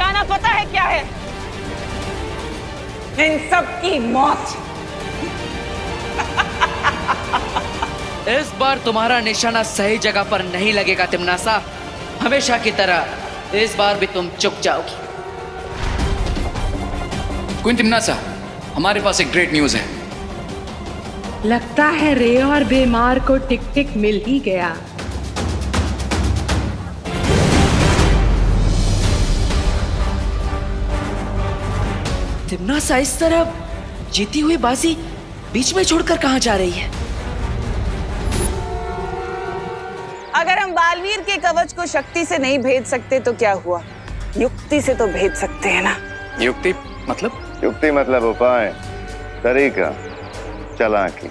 निशाना पता है क्या है? इन सब की मौत। इस बार तुम्हारा निशाना सही जगह पर नहीं लगेगा तिमनासा। हमेशा की तरह इस बार भी तुम चुक जाओगी। क्वीन तिमनासा, हमारे पास एक ग्रेट न्यूज है। लगता है रे और बीमार को टिक टिक मिल ही गया। तिमनासा इस तरह जीती हुई बाजी बीच में छोड़कर कहां जा रही है? अगर हम बालवीर के कवच को शक्ति से नहीं भेद सकते तो क्या हुआ, युक्ति से तो भेद सकते हैं ना। युक्ति मतलब? युक्ति मतलब उपाय, तरीका, चालाकी।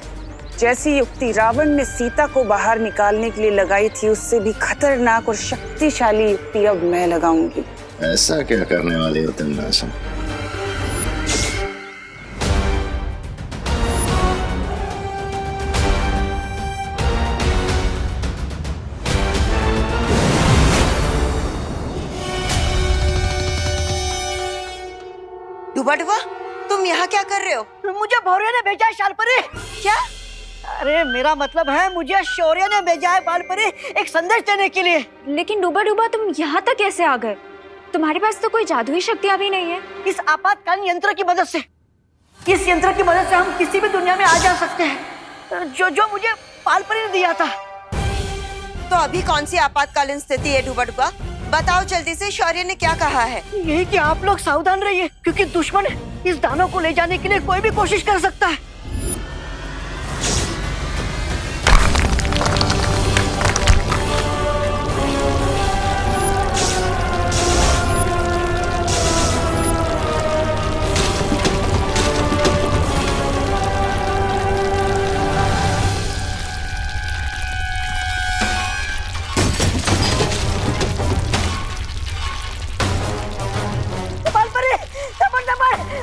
जैसी युक्ति रावण ने सीता को बाहर निकालने के लिए लगाई थी, उससे भी खतरनाक और शक्तिशाली युक्ति अब मैं लगाऊंगी। ऐसा क्या करने वाली हो तिमनासा? डुबा डुबा, तुम यहाँ क्या कर रहे हो? मुझे भौरे ने भेजा है शालपरी। क्या? अरे मेरा मतलब है मुझे शौर्य ने भेजा है बालपरी एक संदेश देने के लिए। लेकिन डूबा डूबा तुम यहाँ तक कैसे आ गए? तुम्हारे पास तो कोई जादुई शक्तियाँ भी नहीं है। इस आपातकालीन यंत्र की मदद से, इस यंत्र की मदद से हम किसी भी दुनिया में आ जा सकते हैं, जो मुझे बालपरी ने दिया था। तो अभी कौन सी आपातकालीन स्थिति है डुबा डुबा? बताओ जल्दी से, शौर्य ने क्या कहा है? यही कि आप लोग सावधान रहिए, क्योंकि दुश्मन इस दानव को ले जाने के लिए कोई भी कोशिश कर सकता है।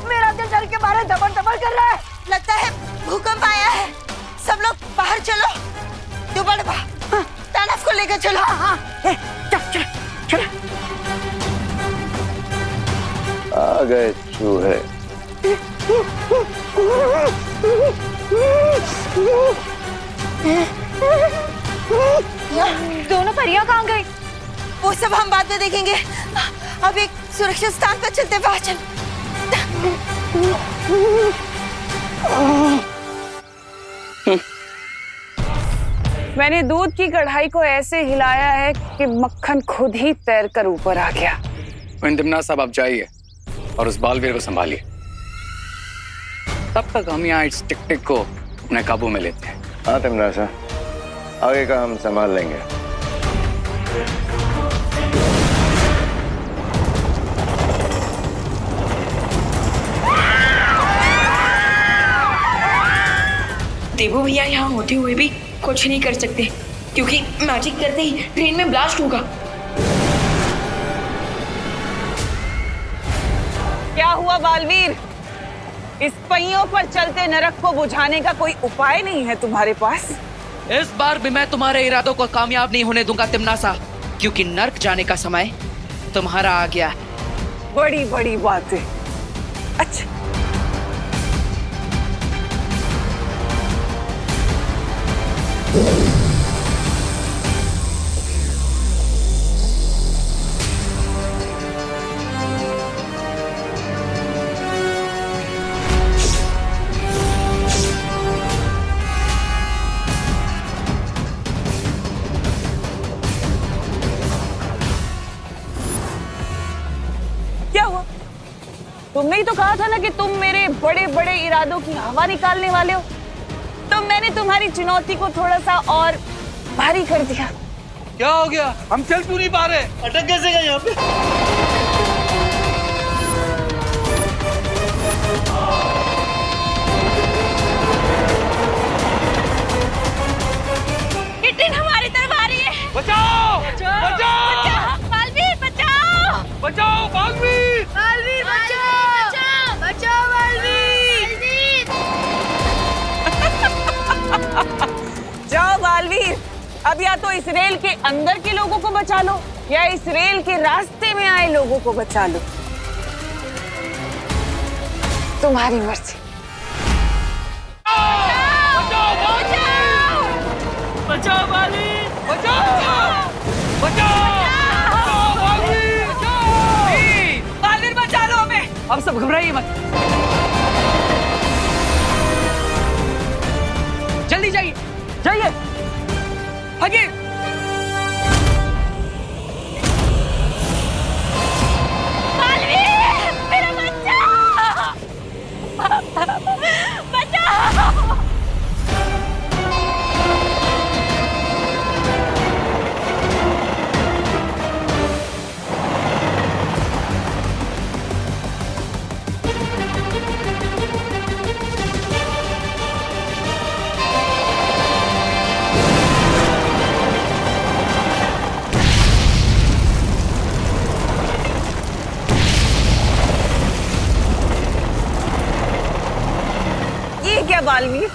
मेरा दिल डर के मारे धबड़ धबड़ कर रहा है। लगता है भूकंप आया है। सब लोग बाहर चलो। डुबा डुबा, तानव को लेकर चलो। हाँ, चल। आ गए चूहे। दोनों परियां कहाँ गई? वो सब हम बाद में देखेंगे। अब एक सुरक्षित स्थान पर चलते, वहां चल। मैंने दूध की कढ़ाई को ऐसे हिलाया है कि मक्खन खुद ही तैरकर ऊपर आ गया। क्वीन तिमनासा, आप जाइए और उस बालवीर को संभालिए। तब तक हम यहाँ इस टिक टिक को अपने काबू में लेते हैं। हाँ तिमनासा, आगे का हम संभाल लेंगे। देवो भैया यहाँ होते हुए भी कुछ नहीं कर सकते, क्योंकि मैजिक करते ही ट्रेन में ब्लास्ट होगा। क्या हुआ बालवीर? इस पहियों पर चलते नरक को बुझाने का कोई उपाय नहीं है तुम्हारे पास? इस बार भी मैं तुम्हारे इरादों को कामयाब नहीं होने दूंगा तिमनासा, क्योंकि नर्क जाने का समय तुम्हारा आ गया है। बड़ी बड़ी बातें। अच्छा, क्या हुआ? तुमने ही तो कहा था ना कि तुम मेरे बड़े बड़े इरादों की हवा निकालने वाले हो। तो मैंने तुम्हारी चुनौती को थोड़ा सा और भारी कर दिया। क्या हो गया? हम चल क्यों नहीं पा रहे? अटक कैसे गए यहाँ पे? ट्रेन हमारी तरफ आ रही है। बचाओ! बचाओ! बचाओ! बालवीर बचाओ! बचाओ बालवीर! बालवीर बचाओ! बचाओ बालवीर! जाओ बालवीर, अब या तो इस रेल के अंदर के लोगों को बचा लो या इस रेल के रास्ते में आए लोगों को बचा लो। तुम्हारी मर्जी। बचाओ बाली, बचाओ, बचाओ, बालवीर बचा लो हमें। अब सब घबराइए मत। जल्दी जाइए, जाइए, भागिए। मेरा बच्चा, बचाओ। ये क्या बालवीर,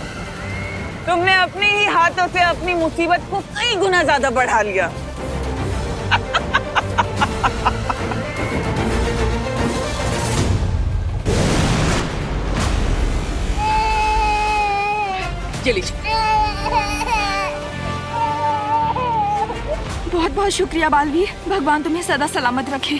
तुमने अपने ही हाथों से अपनी मुसीबत को कई गुना ज्यादा बढ़ा लिया। ये लीजिए। बहुत बहुत शुक्रिया बालवीर, भगवान तुम्हें सदा सलामत रखे।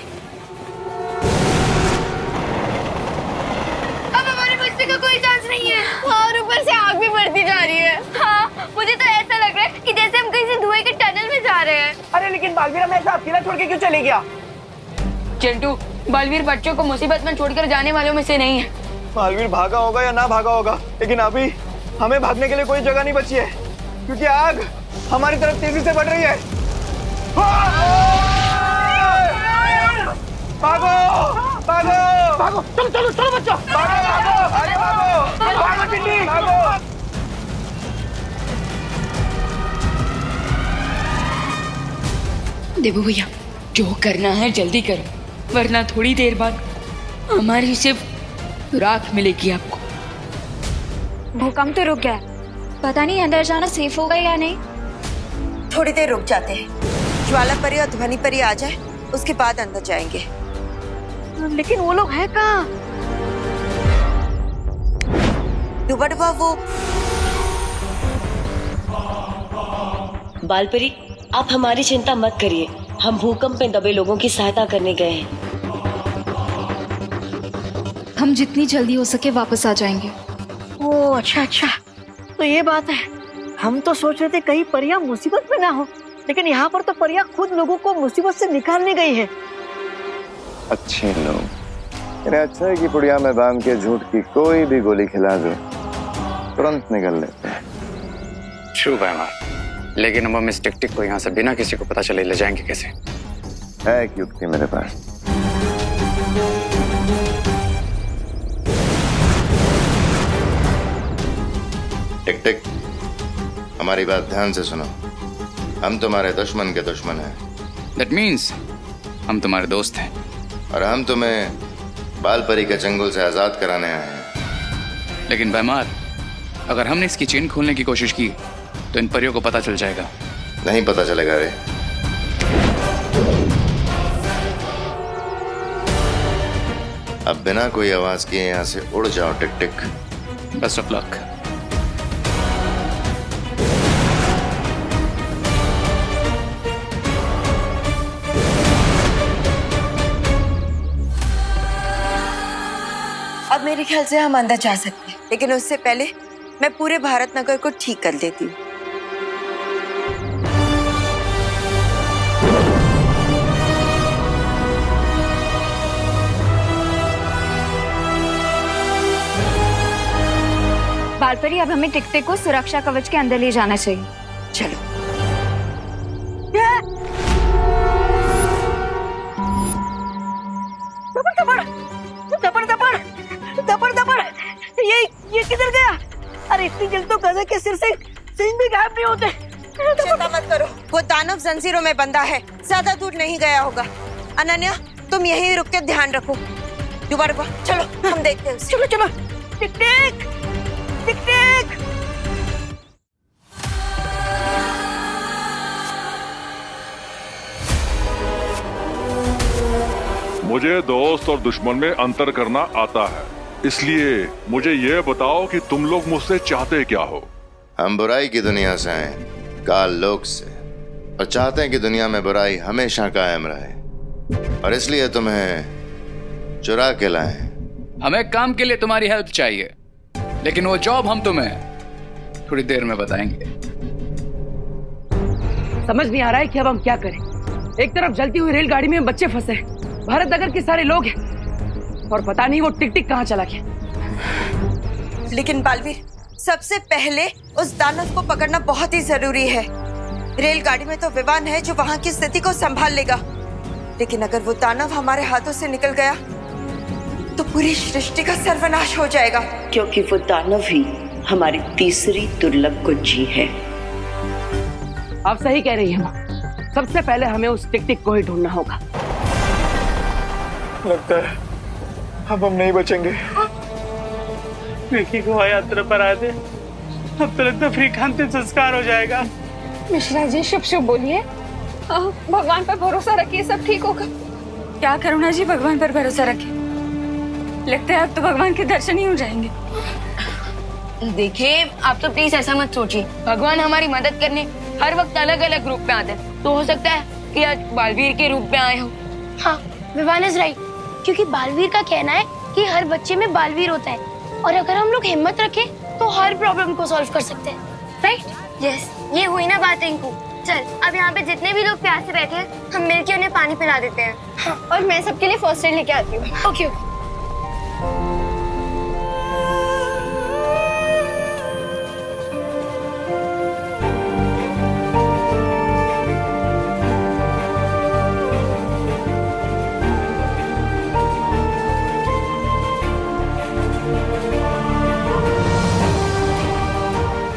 अब हमारे बच्चे का कोई चांस नहीं है और ऊपर से आग भी बढ़ती जा रही है। हाँ, मुझे तो ऐसा लग रहा है कि जैसे हम कहीं से धुएं के टनल में जा रहे हैं। अरे लेकिन बालवीर हमें ऐसा अकेला छोड़ के क्यों चले गया? चिंटू, बालवीर बच्चों को मुसीबत में छोड़कर जाने वालों में से नहीं है। बालवीर भागा होगा या ना भागा होगा, लेकिन अभी हमें भागने के लिए कोई जगह नहीं बची है, क्योंकि आग हमारी तरफ तेजी से बढ़ रही है। भागो, भागो, भागो, चलो चलो चलो बच्चों, भागो, भागो, आगे भागो, भागो टिड्डी, भागो। देवू भैया, जो करना है जल्दी करो, वरना थोड़ी देर बाद हमारी सिर्फ राख मिलेगी आपको। भूकंप तो रुक गया, पता नहीं अंदर जाना सेफ होगा या नहीं। थोड़ी देर रुक जाते हैं, ज्वाला परी और ध्वनि परी आ जाए, उसके बाद अंदर जाएंगे। लेकिन वो लोग हैं कहाँ? दुबड़वा वो बालपरी, आप हमारी चिंता मत करिए, हम भूकंप में दबे लोगों की सहायता करने गए हैं। हम जितनी जल्दी हो सके वापस आ जाएंगे। ओह अच्छा अच्छा, तो ये बात है। हम तो सोच रहे थे कहीं परियां मुसीबत में ना हो, लेकिन यहाँ पर तो परियां खुद लोगों को मुसीबत से निकालने गई है। अच्छे लोग, इन्हें अच्छा है कि पुड़िया में बांध के झूठ की कोई भी गोली खिला दो, तुरंत निकल लेते हैं। ट्रू भाई, लेकिन हम इस टिक-टिक को यहाँ से बिना किसी को पता चले ले जाएंगे कैसे? है एक युक्ति मेरे पास। टिक टिक, हमारी बात ध्यान से सुनो। हम तुम्हारे दुश्मन के दुश्मन हैं। That means हम तुम्हारे दोस्त हैं। और हम तुम्हें बालपरी के चंगुल से आजाद कराने आए हैं। लेकिन भैमार, अगर हमने इसकी चेन खोलने की कोशिश की तो इन परियों को पता चल जाएगा। नहीं पता चलेगा रे। अब बिना कोई आवाज किए यहाँ से उड़ जाओ टिक टिक। Best of luck. अब मेरे ख्याल से हम अंदर जा सकते हैं, लेकिन उससे पहले मैं पूरे भारत नगर को ठीक कर देती हूँ। बालपरी, अब हमें टिक-टिक को सुरक्षा कवच के अंदर ले जाना चाहिए। चलो। दबड़ दबड़, ये किधर गया? अरे इतनी जल्दी तो गधे के सिर से सिंह भी गायब नहीं होते। चिंता मत करो, वो दानव जंजीरों में बंधा है, ज्यादा दूर नहीं गया होगा। अनन्या, तुम यहीं रुक के ध्यान रखो। दोबारा चलो, हम देखते हैं उसे। चलो चलो, टिक टिक टिक टिक। मुझे दोस्त और दुश्मन में अंतर करना आता है। इसलिए मुझे ये बताओ कि तुम लोग मुझसे चाहते क्या हो? हम बुराई की दुनिया से आए, काल लोक से, और चाहते हैं कि दुनिया में बुराई हमेशा कायम रहे, और इसलिए तुम्हें चुरा के लाए। हमें काम के लिए तुम्हारी हेल्प चाहिए, लेकिन वो जॉब हम तुम्हें थोड़ी देर में बताएंगे। समझ नहीं आ रहा है कि अब हम क्या करें। एक तरफ जलती हुई रेलगाड़ी में बच्चे फंसे हैं, भारत नगर के सारे लोग हैं, और पता नहीं वो टिक टिक कहाँ चला गया। लेकिन बालवीर, सबसे पहले उस दानव को पकड़ना बहुत ही जरूरी है। रेलगाड़ी में तो विमान है जो वहां की स्थिति को संभाल लेगा, लेकिन अगर वो दानव हमारे हाथों से निकल गया तो पूरी सृष्टि का सर्वनाश हो जाएगा। क्योंकि वो दानव ही हमारी तीसरी दुर्लभ कुंजी है। आप सही कह रही हैं माँ। सबसे पहले हमें उस टिक टिक को ही ढूंढना होगा। लगता है अब हम नहीं बचेंगे। विकी को यात्रा पर आए थे, अब तो लगता फ्री का अंतिम संस्कार हो जाएगा। मिश्रा जी शुभ शुभ बोलिए। भगवान पर भरोसा रखिए, सब ठीक होगा। क्या करुणा जी, भगवान पर भरोसा रखिए। लगता है अब तो भगवान के दर्शन ही हो जाएंगे। देखिए, आप तो प्लीज ऐसा मत सोचिए। भगवान हमारी मदद करने हर वक्त अलग अलग रूप में आते हैं, तो हो सकता है कि आज बालवीर के रूप में आए हो। हाँ, विवान इज राइट, क्योंकि बालवीर का कहना है कि हर बच्चे में बालवीर होता है, और अगर हम लोग हिम्मत रखें तो हर प्रॉब्लम को सॉल्व कर सकते हैं। राइट? यस, ये हुई ना बात रिंकू। चल, अब यहाँ पे जितने भी लोग प्यासे बैठे हैं, हम मिलके उन्हें पानी पिला देते हैं। हाँ, और मैं सबके लिए फर्स्ट एड लेके आती हूँ। ओके।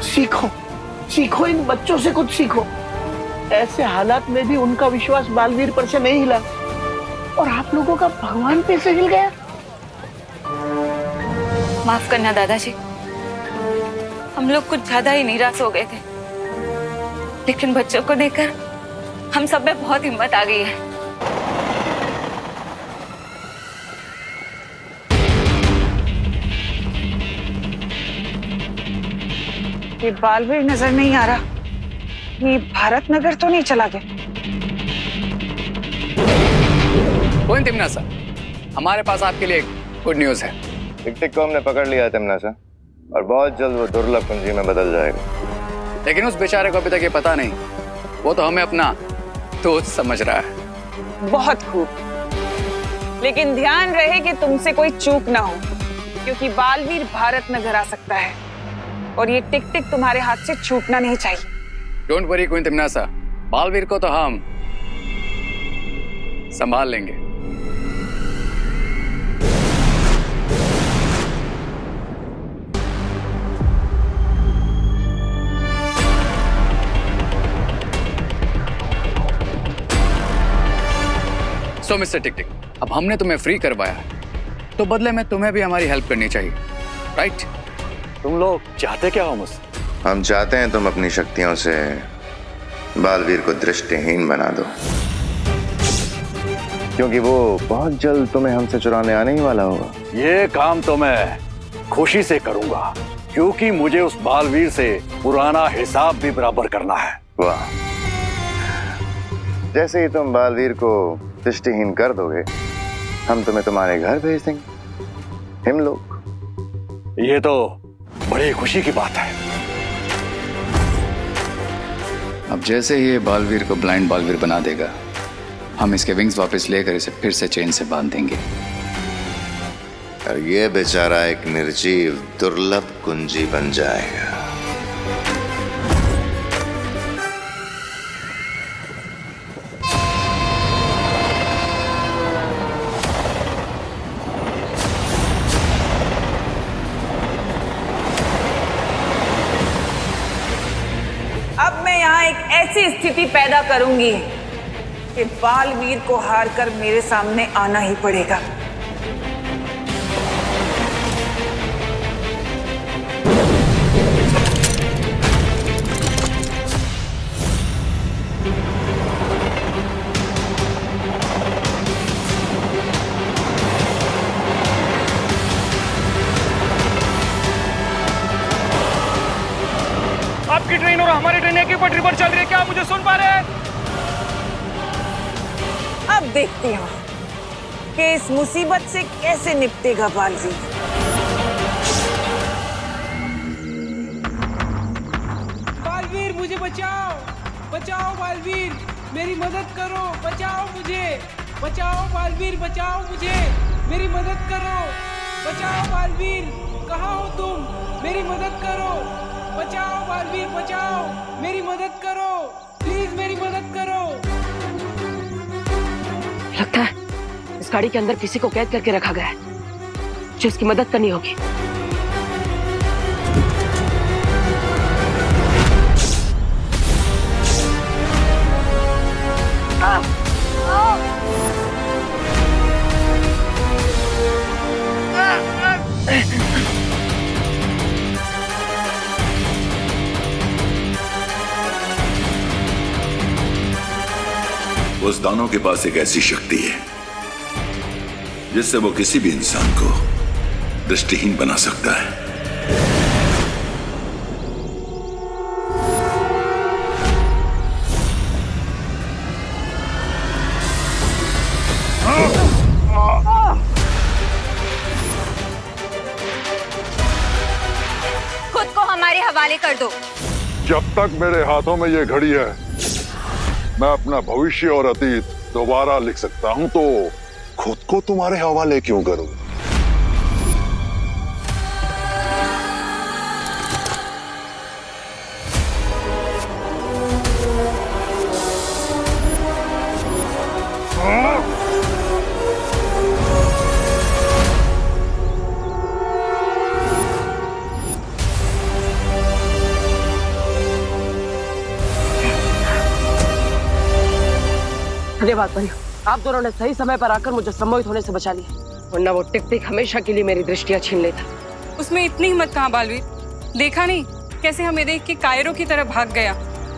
सीखो, सीखो, इन बच्चों से कुछ सीखो। ऐसे हालात में भी उनका विश्वास बालवीर पर से नहीं हिला, और आप लोगों का भगवान पे से हिल गया। माफ करना दादाजी, हम लोग कुछ ज्यादा ही निराश हो गए थे, लेकिन बच्चों को देखकर हम सब में बहुत हिम्मत आ गई है। ये बालवीर नजर नहीं आ रहा। ये भारत नगर तो नहीं चला गया? कौन तिमनासा, हमारे पास आपके लिए एक गुड न्यूज है। टिक टिक को हमने पकड़ लिया है तिमनासा, और बहुत जल्द वो दुर्लभ कुंजी में बदल जाएगा। लेकिन उस बेचारे को अभी तक ये पता नहीं, वो तो हमें अपना दोस्त समझ रहा है। बहुत खूब, लेकिन ध्यान रहे कि तुमसे कोई चूक ना हो, क्योंकि बालवीर भारत नगर आ सकता है, और ये टिक टिक तुम्हारे हाथ से छूटना नहीं चाहिए। डोंट वरी क्वीन तिमनासा, बालवीर को तो हम संभाल लेंगे। सो मिस्टर टिक टिक, अब हमने तुम्हें फ्री करवाया, तो बदले में तुम्हें भी हमारी हेल्प करनी चाहिए, राइट? तुम लोग चाहते क्या हो मुझसे? हम चाहते हैं तुम अपनी शक्तियों से बालवीर को दृष्टिहीन बना दो, क्योंकि वो बहुत जल्द तुम्हें हमसे चुराने आने ही वाला होगा। ये काम तो मैं खुशी से करूंगा, क्योंकि मुझे उस बालवीर से पुराना हिसाब भी बराबर करना है। वाह, जैसे ही तुम बालवीर को दृष्टिहीन कर दोगे, हम तुम्हें तुम्हारे घर भेज देंगे। हम लोग। ये तो बड़ी खुशी की बात है। अब जैसे ही ये बालवीर को ब्लाइंड बालवीर बना देगा, हम इसके विंग्स वापस लेकर इसे फिर से चेन से बांध देंगे, और ये बेचारा एक निर्जीव दुर्लभ कुंजी बन जाएगा। अब मैं यहाँ एक ऐसी स्थिति पैदा करूंगी कि बालवीर को हारकर मेरे सामने आना ही पड़ेगा। आपकी ट्रेन और हमारी ट्रेन एक ही पटरी पर चल रही है, क्या आप मुझे सुन पा रहे हैं? अब देखते हैं कि इस मुसीबत से कैसे निपटेगा बालवीर। बालवीर मुझे बचाओ, बचाओ बालवीर, मेरी मदद करो, बचाओ मुझे, बचाओ बालवीर, बचाओ मुझे, मेरी मदद करो, बचाओ बालवीर, कहाँ हो तुम, मेरी मदद करो, बचाओ बालवीर, बचाओ, मेरी मदद करो, प्लीज मेरी मदद करो। लगता है इस गाड़ी के अंदर किसी को कैद करके रखा गया है, जो इसकी मदद करनी होगी। उस दानव के पास एक ऐसी शक्ति है जिससे वो किसी भी इंसान को दृष्टिहीन बना सकता है। खुद को हमारे हवाले कर दो। जब तक मेरे हाथों में ये घड़ी है, मैं अपना भविष्य और अतीत दोबारा लिख सकता हूं, तो खुद को तुम्हारे हवाले क्यों करूं? धन्यवाद परियों, आप दोनों ने सही समय पर आकर मुझे सम्मोहित होने से बचा लिया, वरना वो टिक टिक हमेशा के लिए मेरी दृष्टियां छीन लेता। उसमें इतनी हिम्मत कहाँ बालवीर, देखा नहीं कैसे हमें देख के कायरों की तरह भाग गया।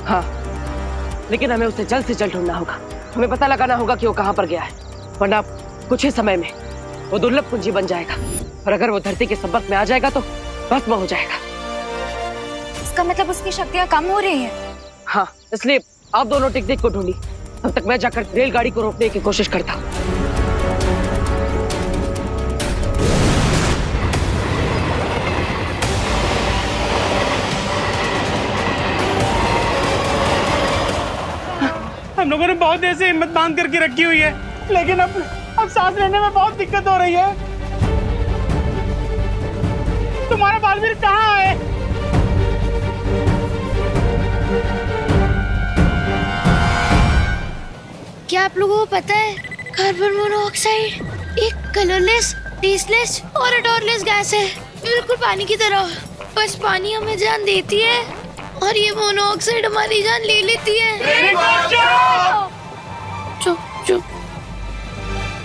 हाँ, लेकिन हमें उसे जल्द से जल्द ढूंढना होगा, हमें पता लगाना होगा कि वो कहाँ पर गया है, वरना कुछ ही समय में वो दुर्लभ पूंजी बन जाएगा, और अगर वो धरती के संपर्क में आ जाएगा तो भस्म हो जाएगा। इसका मतलब उसकी शक्तियाँ कम हो रही हैं। हाँ, इसलिए आप दोनों टिक टिक को ढूंढी, तब तक मैं जाकर रेलगाड़ी को रोकने की कोशिश करता हूँ। हम लोगों ने बहुत देर से हिम्मत बांध करके रखी हुई है, लेकिन अब सांस लेने में बहुत दिक्कत हो रही है। तुम्हारा बालवीर कहाँ है? क्या आप लोगों को पता है कार्बन मोनोऑक्साइड एक कलरलेस, टेस्टलेस और odorless गैस है, बिल्कुल पानी की तरह। बस पानी हमें जान देती है और ये मोनोऑक्साइड हमारी जान ले लेती है। चुप चुप।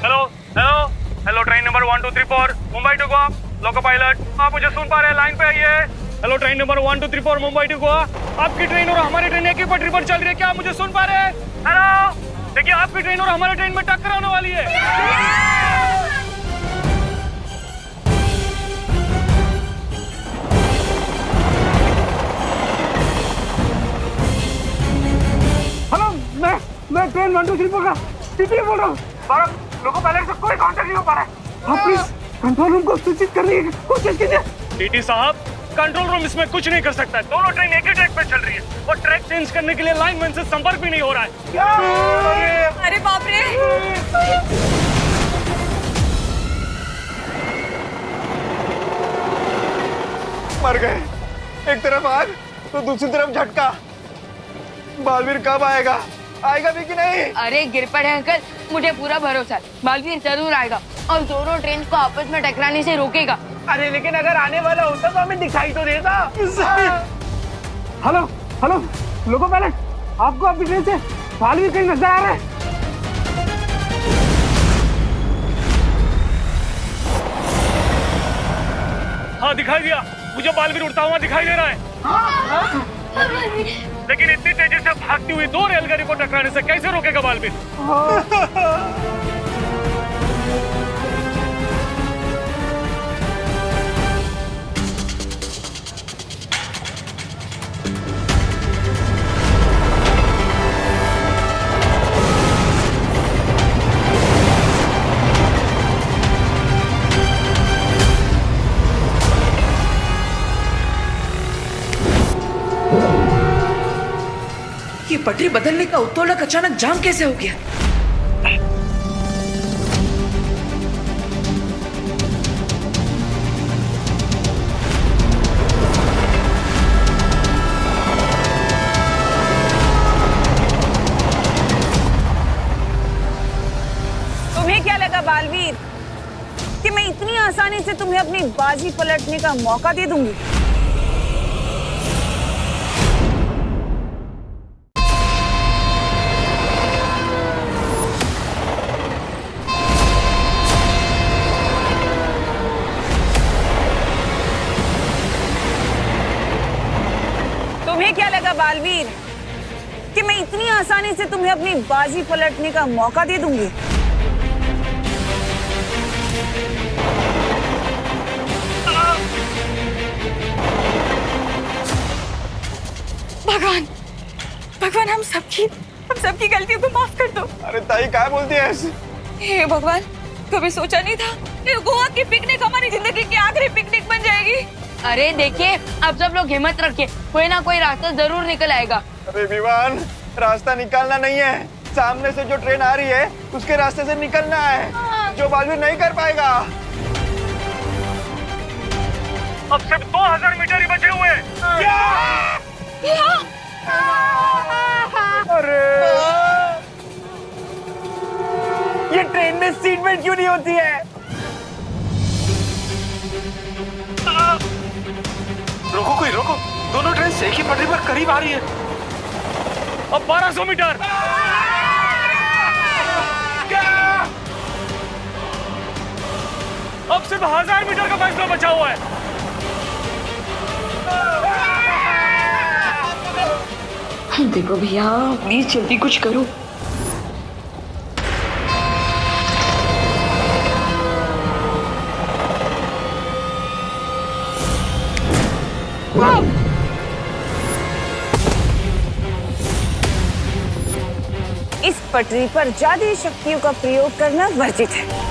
Hello hello hello, train number 1234 Mumbai to Goa, loco pilot, आप मुझे सुन पा रहे हैं? लाइन पे आइए। Hello, train number 1234 Mumbai to Goa, आपकी ट्रेन और हमारी ट्रेन एक ही पटरी पर चल रही है, क्या आप मुझे सुन पा रहे हैं? हेलो, देखिए आपकी ट्रेन और हमारी ट्रेन में टक्कर होने वाली है। हेलो, मैं ट्रेन 1234 का टीटी बोल रहा हूँ। लोको पायलट से कोई कांटेक्ट नहीं हो पा रहा है। आप प्लीज कंट्रोल रूम को सूचित करने की कोशिश कीजिए। टीटी साहब, कंट्रोल रूम इसमें कुछ नहीं कर सकता है, दोनों ट्रेन एक ही ट्रैक पे चल रही है और ट्रैक चेंज करने के लिए लाइनमैन से संपर्क भी नहीं हो रहा है। अरे बाप रे! मर गए, एक तरफ आग तो दूसरी तरफ झटका। बालवीर कब आएगा? आएगा भी कि नहीं? अरे गिर पड़े अंकल, मुझे पूरा भरोसा है, बालवीर जरूर आएगा और दोनों ट्रेन को आपस में टकराने से रोकेगा। अरे लेकिन अगर आने वाला होता तो हमें दिखाई तो देता। हेलो हेलो, लोको पायलट, आपको आपकी ट्रेन से बालवीर कहीं नजर आ रहा है? हाँ, दिखाई दिया, मुझे बालवीर उड़ता हुआ दिखाई दे रहा है। लेकिन इतनी तेजी से भागती हुई दो रेलगाड़ी को टकराने से कैसे रोकेगा बालवीर? ये पटरी बदलने का उत्तोलक अचानक जाम कैसे हो गया? तुम्हें क्या लगा बालवीर कि मैं इतनी आसानी से तुम्हें अपनी बाजी पलटने का मौका दे दूंगी? तुम्हें क्या लगा बालवीर कि मैं इतनी आसानी से तुम्हें अपनी बाजी पलटने का मौका दे दूंगी? भगवान, भगवान हम सबकी गलतियों को माफ कर दो। अरे ताई क्या बोलती है ऐसे? हे भगवान, कभी सोचा नहीं था कि गोवा की पिकनिक हमारी जिंदगी की आखिरी पिकनिक बन जाएगी। अरे देखिए, अब सब लोग हिम्मत रखे, कोई ना कोई रास्ता जरूर निकल आएगा। अरे विवान, रास्ता निकालना नहीं है, सामने से जो ट्रेन आ रही है उसके रास्ते से निकलना है, जो बालवीर नहीं कर पाएगा। अब सिर्फ 2000 मीटर ही बचे हुए हैं। अरे ये ट्रेन में सीट बेल्ट क्यों नहीं होती है? रोको कोई रोको, दोनों ट्रेन एक ही पटरी पर करीब आ रही है। अब 1200 मीटर। अब सिर्फ 1000 मीटर का फैसला बचा हुआ है। देखो भैया, प्लीज जल्दी कुछ करो। इस पटरी पर जादुई शक्तियों का प्रयोग करना वर्जित है।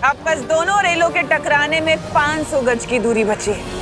अब बस दोनों रेलों के टकराने में 500 गज की दूरी बची है।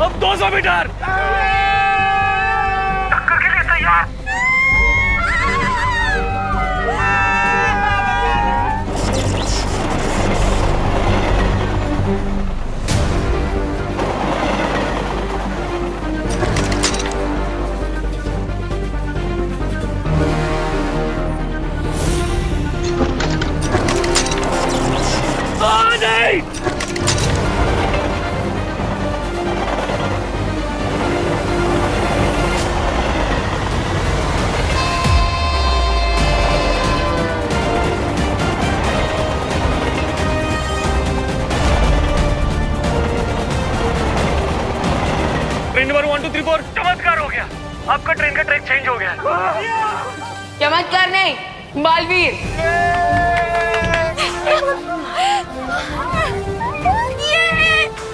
अब 200 मीटर। टक्कर के लिए तैयार। नहीं। ट्रेन नंबर 1 2 3 4 चमत्कार हो गया। आपका ट्रेन का ट्रैक चेंज हो गया। चमत्कार नहीं, बालवीर।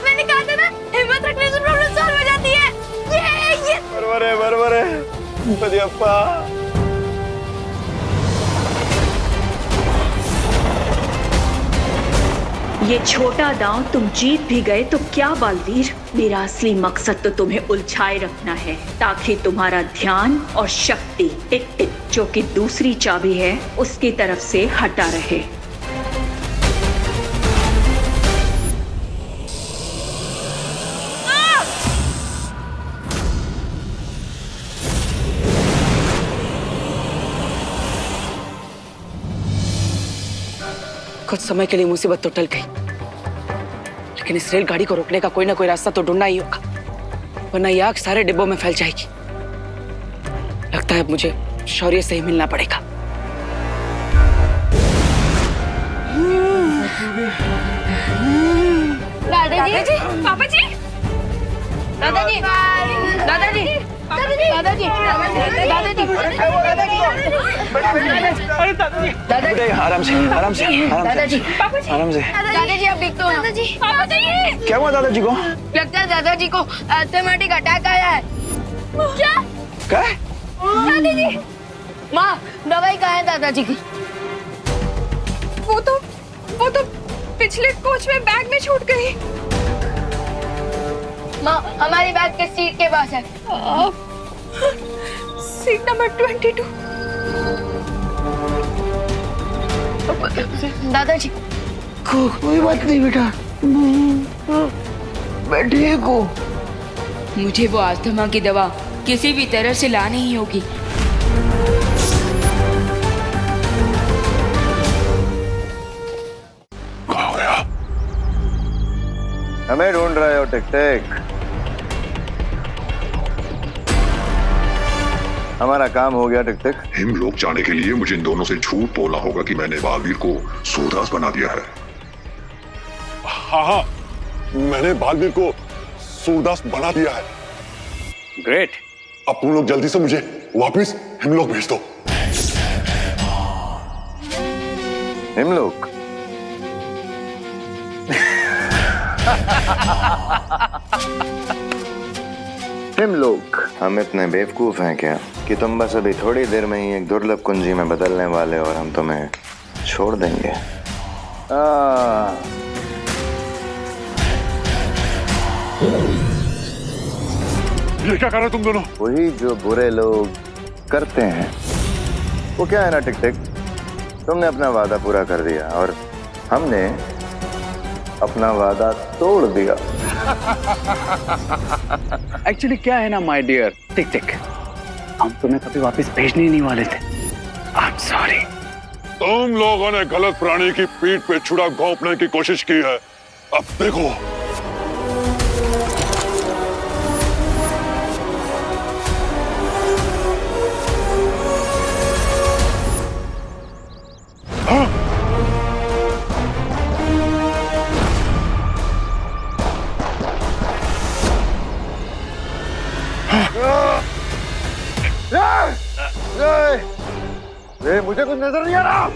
मैंने कहा था ना, हिम्मत रखने से प्रॉब्लम सॉल्व हो जाती है। ये बरोबर है पदियप्पा। ये छोटा दांव तुम जीत भी गए तो क्या बालवीर, मेरा असली मकसद तो तुम्हें उलझाए रखना है ताकि तुम्हारा ध्यान और शक्ति टिक टिक जो कि दूसरी चाबी है उसकी तरफ से हटा रहे। कुछ समय के लिए मुसीबत तो टल गई, लेकिन इस रेलगाड़ी को रोकने का कोई ना कोई रास्ता तो ढूंढना ही होगा, वरना ये आग सारे डिब्बों में फैल जाएगी। लगता है अब मुझे शौर्य से ही मिलना पड़ेगा। दादाजी, पापा जी, दादाजी, दादाजी, दादाजी, दादाजी, दादाजी, आराम से, आराम से, दादाजी, आराम से। दादाजी आप ठीक तो हैं? दादाजी, पापा जी, क्या हुआ दादाजी को? लगता है दादाजी को एस्थेमेटिक अटैक आया है। क्या? क्या? दादाजी, माँ दवाई कहाँ है दादाजी की? वो तो पिछले कोच में बैग में छूट गई। माँ हमारी बैग के सीट के पास है। Seat number 22। दादाजी कोई बात नहीं बेटा, मैं ठीक हूँ। मुझे वो अस्थमा की दवा किसी भी तरह से लानी ही होगी। कहाँ गया? हमें ढूंढ रहे हो टिक टिक? हमारा काम हो गया टिक टिक। हिमलोक जाने के लिए मुझे इन दोनों से झूठ बोलना होगा कि मैंने बालवीर को सूरदास बना दिया है। हाँ, मैंने बालवीर को सूरदास बना दिया है। ग्रेट। अब तुम लोग जल्दी से मुझे वापस हिमलोक भेज दो। हिमलोक? हिमलोक? हम इतने बेवकूफ हैं क्या कि तुम बस अभी थोड़ी देर में ही एक दुर्लभ कुंजी में बदलने वाले और हम तुम्हें छोड़ देंगे। ये क्या कर रहे तुम दोनों? वही जो बुरे लोग करते हैं। वो क्या है ना टिक टिक, तुमने अपना वादा पूरा कर दिया और हमने अपना वादा तोड़ दिया। एक्चुअली क्या है ना माय डियर टिक टिक, हम तुम्हें कभी वापस भेजने ही नहीं वाले थे। I am sorry. तुम लोगों ने गलत प्राणी की पीठ पे छुरा घोंपने की कोशिश की है। अब देखो। मुझे कुछ नजर नहीं आ रहा।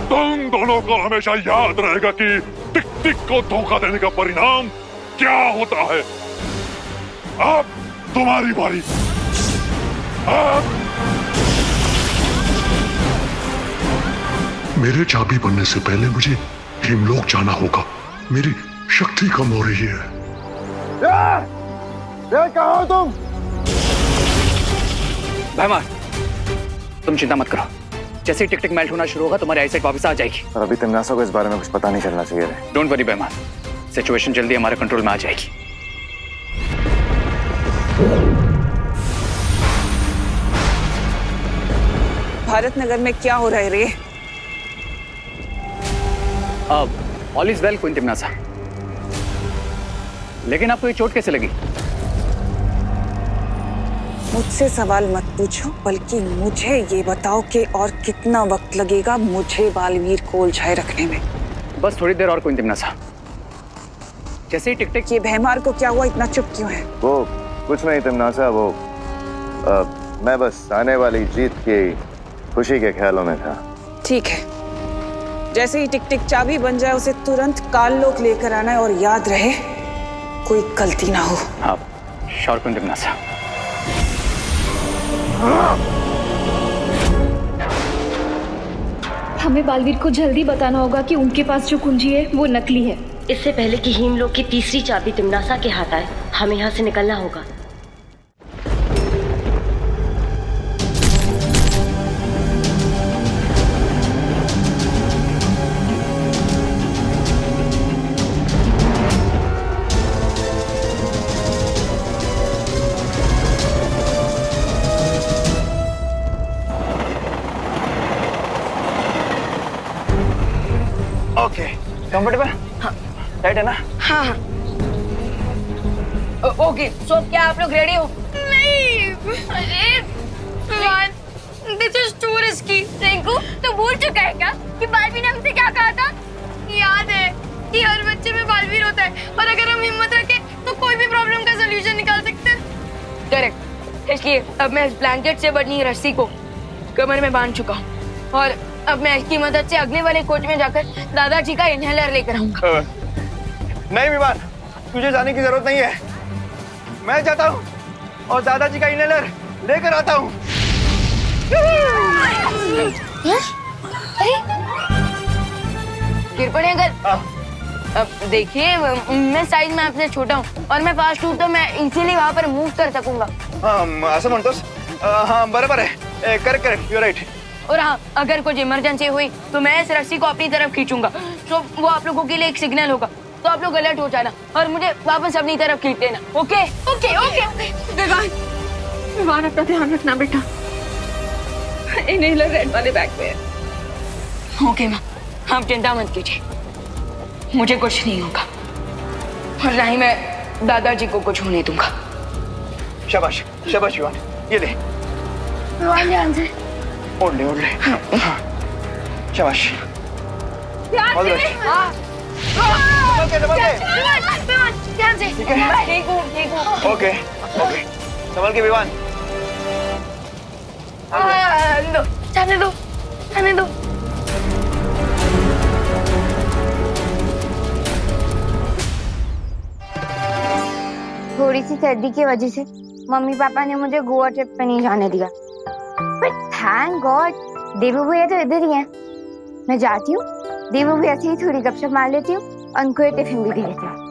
तुम दोनों को हमेशा याद रहेगा कि टिक टिक को धोखा देने का परिणाम क्या होता है। अब तुम्हारी बारी। मेरे चाबी बनने से पहले मुझे हिमलोक जाना होगा। मेरी शक्ति कम हो रही है। कहाँ हो तुम? भैमार, तुम चिंता मत करो, जैसे ही टिक टिक मेल्ट होना शुरू होगा तुम्हारी आईसाइट वापस आ जाएगी। और अभी तिमनासा को इस बारे में कुछ पता नहीं चलना चाहिए। डोंट वरी भैमार, सिचुएशन जल्दी हमारे कंट्रोल में आ जाएगी। भारत नगर में क्या हो रहा है रे? अब ऑल इज वेल क्वीन तिमनासा, लेकिन आपको ये चोट कैसे लगी? मुझसे सवाल मत पूछो, बल्कि मुझे ये बताओ कि और कितना वक्त लगेगा मुझे बालवीर को उलझाए रखने में। बस थोड़ी देर और क्वीन तिमनासा। जैसे ही टिक टिक। ये भैमार को क्या हुआ, इतना चुप क्यों है? वो कुछ नहीं तिमनासा, वो मैं बस आने वाली जीत की खुशी के ख्यालों में था। ठीक है, जैसे ही टिक टिक चाबी बन जाए उसे तुरंत काललोक लेकर आना है और याद रहे कोई गलती ना हो। हाँ, श्योर क्वीन तिमनासा। हमें बालवीर को जल्दी बताना होगा कि उनके पास जो कुंजी है वो नकली है। इससे पहले कि हिमलोक की तीसरी चाबी तिमनासा के हाथ आए, हमें यहाँ से निकलना होगा। कंफर्टेबल? हाँ। राइट है ना? हाँ हाँ। ओके, सो क्या आप लोग रेडी हो? नहीं, अरे Vivaan, this is too risky. Rinku, तू भूल चुका है क्या कि बालवीर ने हमसे क्या कहा था? याद है कि हर बच्चे में बालवीर होता है और अगर हम हिम्मत रखें तो कोई भी प्रॉब्लम का सलूशन निकाल सकते हैं। करेक्ट। इसलिए अब मैं इस ब्लैंकेट से बनी रस्सी को कमर में बांध चुका हूँ और अब मैं इसकी मदद से अगले वाले कोच में जाकर दादाजी का इनहेलर लेकर आऊंगा। नहीं विवान, तुझे जाने की जरूरत नहीं है। मैं जाता हूँ और दादाजी का इनहेलर लेकर आता हूँ। कृपण अगर अब देखिए, मैं साइज में आपसे छोटा हूँ और मैं फास्ट हूँ तो मैं इजीली वहाँ पर मूव कर सकूंगा। हाँ, असं म्हणतोस? हाँ, बराबर है। Correct, you right. और हाँ, अगर कुछ इमरजेंसी हुई तो मैं इस रस्सी को अपनी तरफ खींचूंगा, तो वो आप लोगों के लिए एक सिग्नल होगा, तो आप लोग अलर्ट हो जाना और मुझे वापस अपनी तरफ खींच देना। Okay okay okay okay. Vivaan, अपना ध्यान रखना बेटा। इनहेलर रेड वाले बैग में है। ओके माँ, आप चिंता मत कीजिए, मुझे कुछ नहीं होगा और ना ही मैं दादाजी को कुछ होने दूंगा। शाबाश शाबाश विवान, ये ले। विवान ध्यान से। ओढ़ ले। हाँ। शाबाश। ध्यान All the से। best. हाँ। संभल के। ध्यान से। ठीक है? ठीक हूँ। ओके, संभल के विवान। जाने दो। थोड़ी सी सर्दी की वजह से मम्मी पापा ने मुझे गोवा ट्रिप पे नहीं जाने दिया, बट थैंक गॉड देवू भैया तो इधर ही हैं। मैं जाती हूँ, देवू भैया से ही थोड़ी गपशप मार लेती हूँ और उनको ये टिफिन भी दे देती हूँ।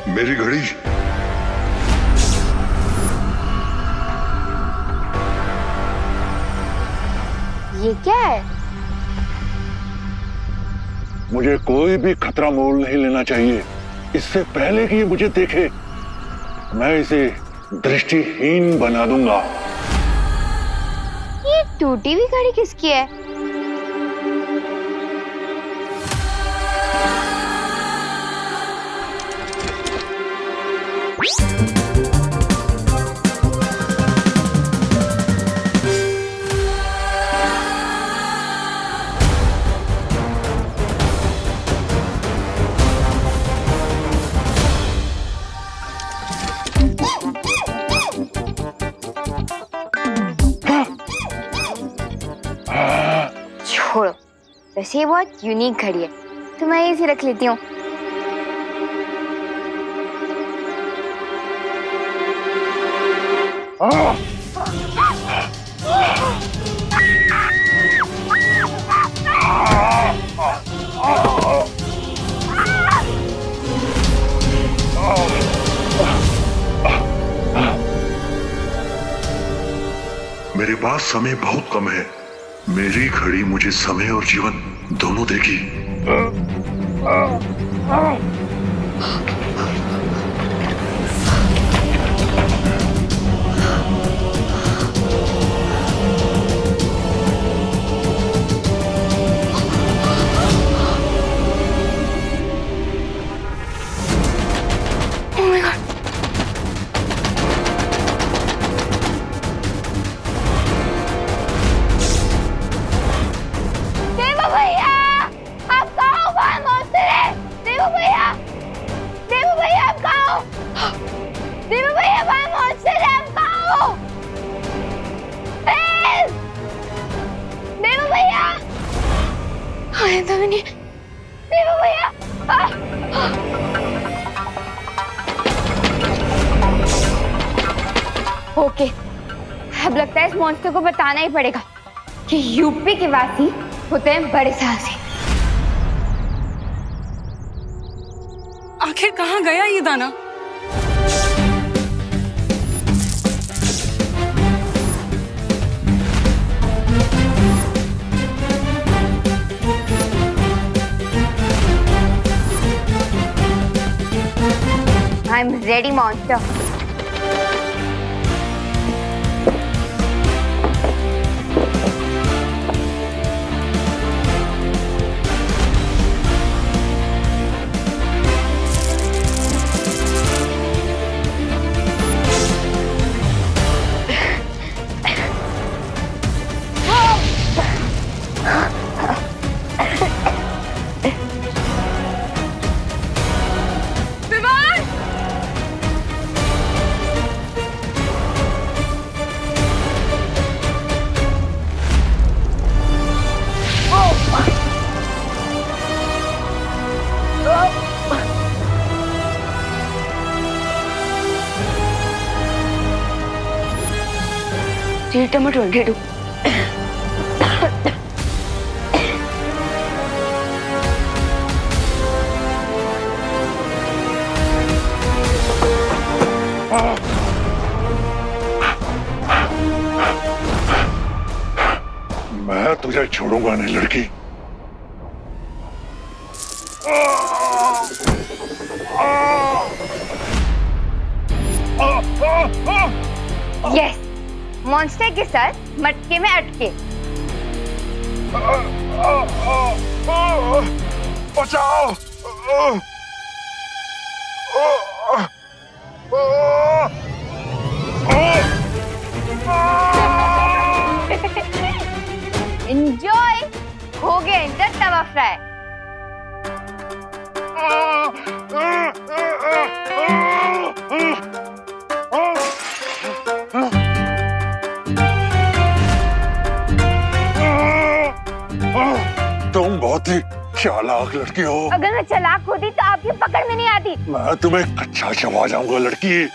मेरी घड़ी। ये क्या है? मुझे कोई भी खतरा मोल नहीं लेना चाहिए इससे पहले कि ये मुझे देखे। मैं इसे दृष्टिहीन बना दूंगा। ये टूटी हुई घड़ी किसकी है? छोड़ो, वैसे ये बहुत यूनिक घड़ी है तो मैं इसे रख लेती हूँ। मेरे पास समय बहुत कम है। मेरी घड़ी मुझे समय और जीवन दोनों देगी। ओके, अब लगता है इस मॉन्स्टर को बताना ही पड़ेगा कि यूपी के वासी होते हैं बड़े साहसी। आखिर कहाँ गया ये दाना? Am ready monster. Number 22. मैं तुझे छोड़ूंगा नहीं लड़की। यस, मॉन्स्टर के साथ मटके में अटके। बचाओ! एंजॉय, हो गया इंटर तवा फ्राई। तुम बहुत ही चालाक लड़की हो। अगर मैं चालाक होती तो आपकी पकड़ में नहीं आती। मैं तुम्हें कच्चा चबा जाऊंगा लड़की।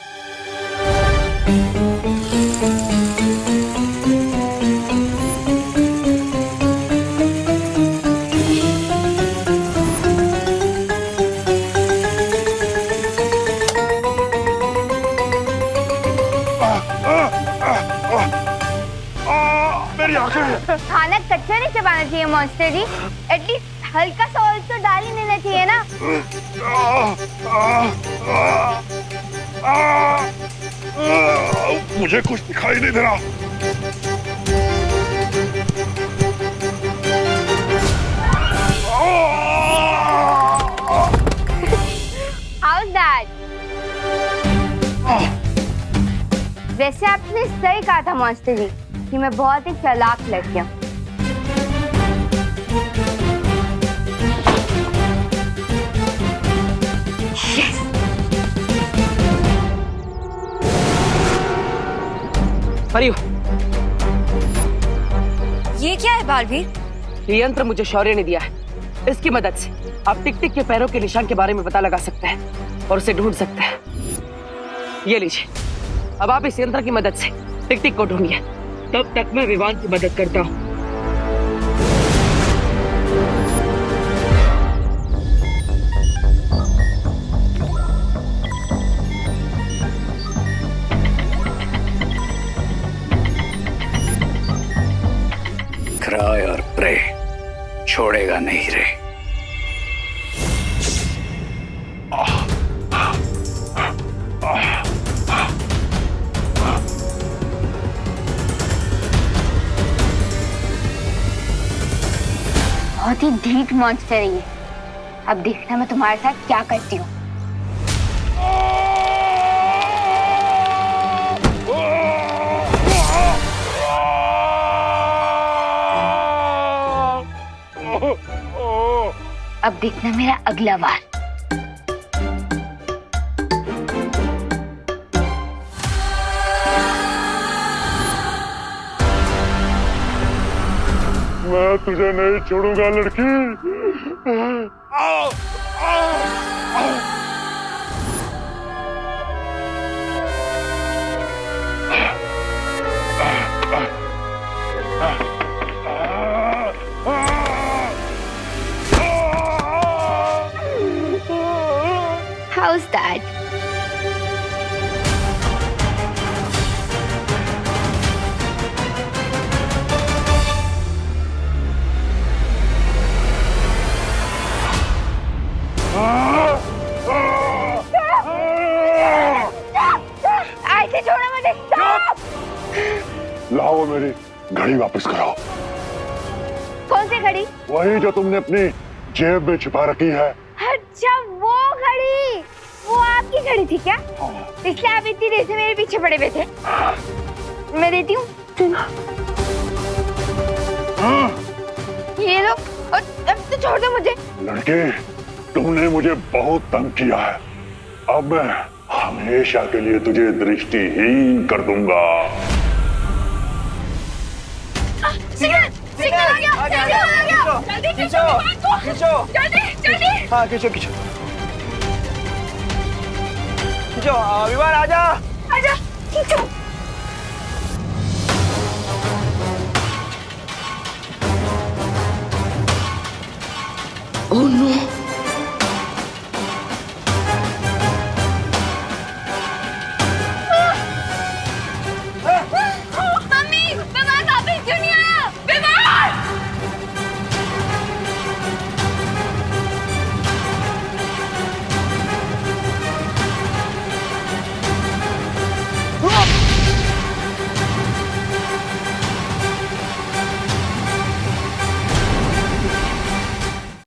खाना कच्चा नहीं चबाना चाहिए मॉन्स्टर जी, एटलीस्ट हल्का सा ऑयल तो डाल ही देना चाहिए ना। मुझे कुछ दिखाई नहीं दे रहा। How's that? वैसे आपने सही कहा था मॉन्स्टर जी कि मैं बहुत ही चालाक लड़की हूँ। परियो, ये क्या है बालवीर? ये यंत्र मुझे शौर्य ने दिया है। इसकी मदद से आप टिक टिक के पैरों के निशान के बारे में पता लगा सकते हैं और उसे ढूंढ सकते हैं। ये लीजिए, अब आप इस यंत्र की मदद से टिक टिक को ढूंढिए। तब तक मैं विवान की मदद करता हूँ। क्राई और प्रे छोड़ेगा नहीं रे। बहुत ही ढीठ मॉन्स्टर है ये। अब देखना मैं तुम्हारे साथ क्या करती हूँ। अब देखना मेरा अगला वार। मैं तुझे नहीं छोड़ूंगा लड़की। How's that? लाओ मेरी घड़ी वापस कराओ। कौन सी घड़ी? वही जो तुमने अपनी जेब में छिपा रखी है। अच्छा वो घड़ी, वो आपकी घड़ी थी क्या? इसलिए आप इतनी देर से मेरे पीछे पड़े हुए थे। मैं देती हूँ। ये लो, और अब तो छोड़ दो मुझे। लड़के, तुमने मुझे बहुत तंग किया है। अब मैं हमेशा के लिए तुझे दृष्टिहीन कर दूंगा। सिग्नल, सिग्नल आ गया, सिग्नल आ गया। जल्दी खींचो, खींचो, जल्दी, जल्दी। हाँ खींचो खींचो खींचो। विमान आजा, आजा, खींचो। ओह नो, मम्मी, विमान वापस क्यों नहीं आया? विमान!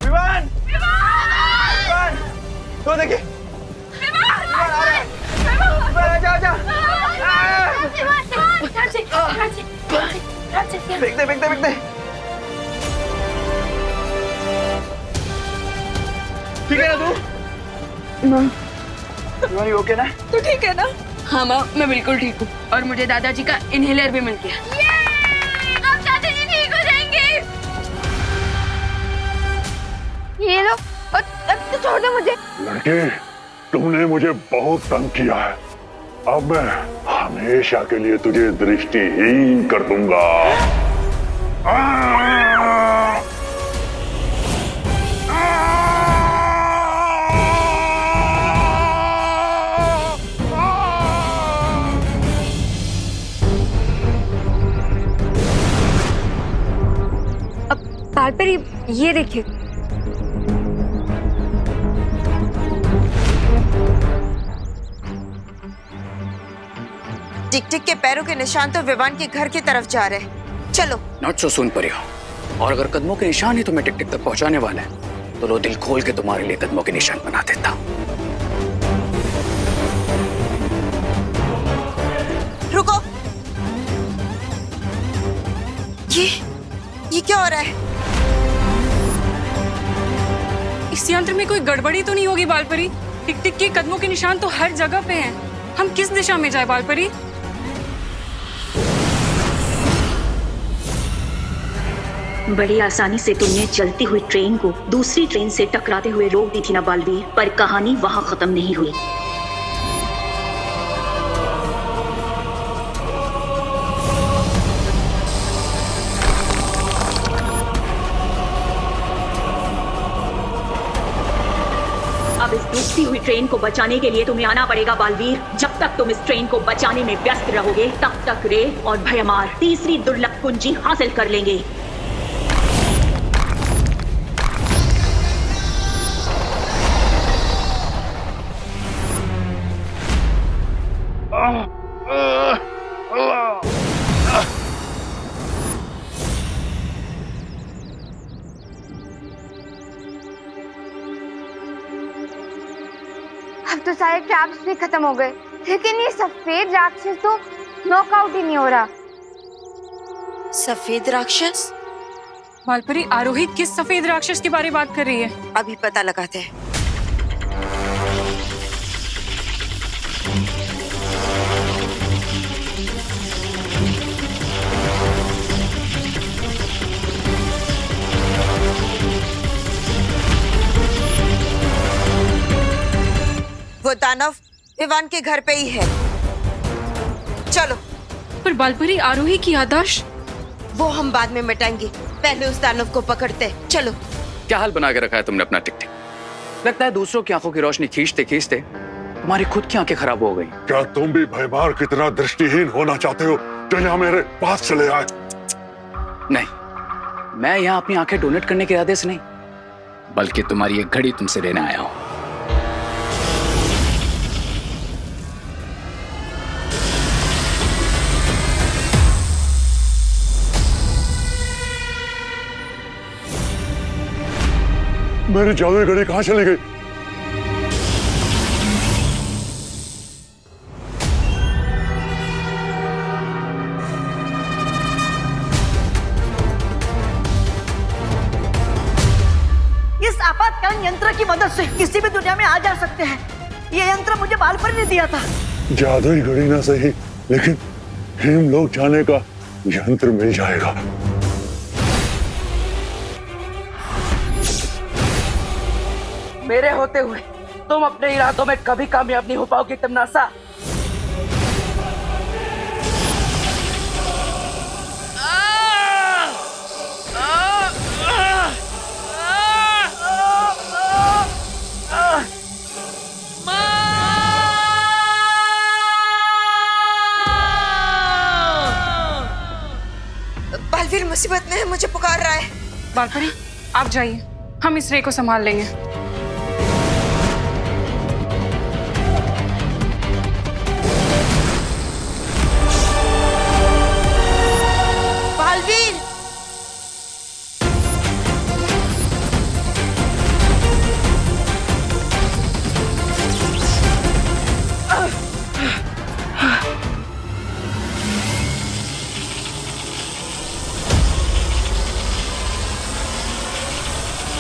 विमान, विमान, तो देखिए विमान आजा आजा। फेंक दे फेंक दे फेंक दे। ठीक है ना तू? विमान ओके ना? तो ठीक है ना? हाँ माँ, मैं बिल्कुल ठीक हूँ और मुझे दादाजी का इनहेलर भी मिल गया। अब दादाजी ठीक हो जाएंगे। ये लो, और अब तो छोड़ दो मुझे। लड़के, तुमने मुझे बहुत तंग किया है। अब मैं हमेशा के लिए तुझे दृष्टिहीन कर दूंगा। ताल पर ये देखिए, टिक टिक के पैरों के निशान तो विवान के घर की तरफ जा रहे हैं। चलो। नॉट सो सुन परिया, और अगर कदमों के निशान ही तुम्हें टिक टिक तक पहुंचाने वाले हैं तो लो दिल खोल के तुम्हारे लिए कदमों के निशान बना देता। रुको, ये क्या हो रहा है? इस यंत्र में कोई गड़बड़ी तो नहीं होगी बालपरी? टिक टिक के कदमों के निशान तो हर जगह पे हैं। हम किस दिशा में जाए बालपरी? बड़ी आसानी से तुमने चलती हुई ट्रेन को दूसरी ट्रेन से टकराते हुए रोक दी थी ना बालवीर, पर कहानी वहां खत्म नहीं हुई। अब इस डूबती हुई ट्रेन को बचाने के लिए तुम्हें आना पड़ेगा बालवीर। जब तक तुम इस ट्रेन को बचाने में व्यस्त रहोगे तब तक रे और भयमार तीसरी दुर्लभ कुंजी हासिल कर लेंगे। अब तो सारे ट्रैप्स भी खत्म हो गए, लेकिन ये सफेद राक्षस तो नॉकआउट ही नहीं हो रहा। सफेद राक्षस? बालपरी, आरोही किस सफेद राक्षस के बारे में बात कर रही है? अभी पता लगाते हैं। वो दानव विवान के घर पे ही है। चलो। पर बालपरी, आरोही की याददाश्त? वो हम बाद में मिटाएंगे, पहले उस दानव को पकड़ते। चलो। क्या हाल बना के रखा है तुमने अपना टिक टिक? लगता है दूसरों की आंखों की रोशनी खींचते खींचते तुम्हारी खुद की आंखें खराब हो गई। क्या तुम भी भयमार की तरह दृष्टिहीन होना चाहते हो जो यहाँ मेरे पास चले आए? नहीं, मैं यहाँ अपनी आंखें डोनेट करने के इरादे से नहीं, बल्कि तुम्हारी एक घड़ी तुमसे लेने आया हूँ। मेरी जादुई घड़ी कहाँ चली गई? इस आपातकालीन यंत्र की मदद से किसी भी दुनिया में आ जा सकते हैं। ये यंत्र मुझे बालपरी ने दिया था। जादुई घड़ी ना सही, लेकिन हेम लोग जाने का यंत्र मिल जाएगा। मेरे होते हुए तुम अपने इरादों में कभी कामयाब नहीं हो पाओगे तमनासा। बालवीर मुसीबत में है, मुझे पुकार रहा है। बालपरी आप जाइए, हम इस रे को संभाल लेंगे। बालवीर